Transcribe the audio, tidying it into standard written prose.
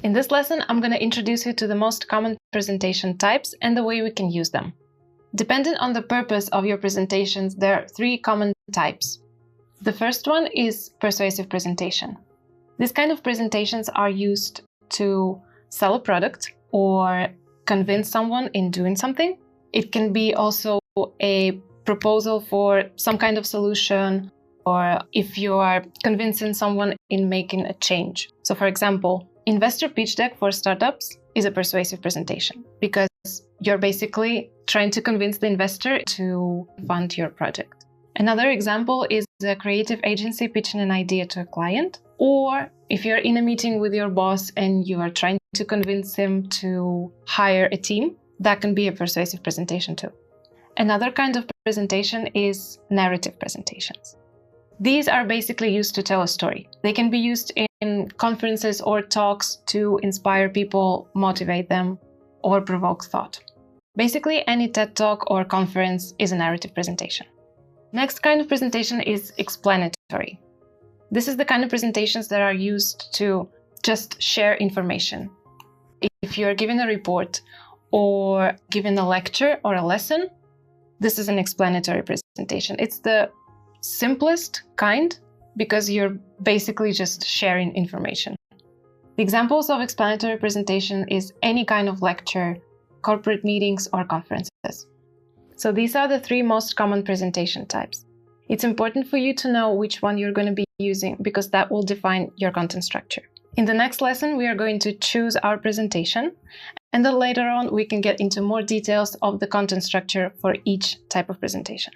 In this lesson, I'm going to introduce you to the most common presentation types and the way we can use them. Depending on the purpose of your presentations, there are three common types. The first one is persuasive presentation. These kind of presentations are used to sell a product or convince someone in doing something. It can be also a proposal for some kind of solution, or if you are convincing someone in making a change. So for example, investor pitch deck for startups is a persuasive presentation because you're basically trying to convince the investor to fund your project. Another example is a creative agency pitching an idea to a client, or if you're in a meeting with your boss and you are trying to convince him to hire a team, that can be a persuasive presentation too. Another kind of presentation is narrative presentations. These are basically used to tell a story. They can be used in conferences or talks to inspire people, motivate them, or provoke thought. Basically, any TED Talk or conference is a narrative presentation. Next kind of presentation is explanatory. This is the kind of presentations that are used to just share information. If you're giving a report or giving a lecture or a lesson, this is an explanatory presentation. It's the simplest kind because you're basically just sharing information. The examples of explanatory presentation is any kind of lecture, corporate meetings, or conferences. So these are the three most common presentation types. It's important for you to know which one you're going to be using because that will define your content structure. In the next lesson, we are going to choose our presentation, and then later on we can get into more details of the content structure for each type of presentation.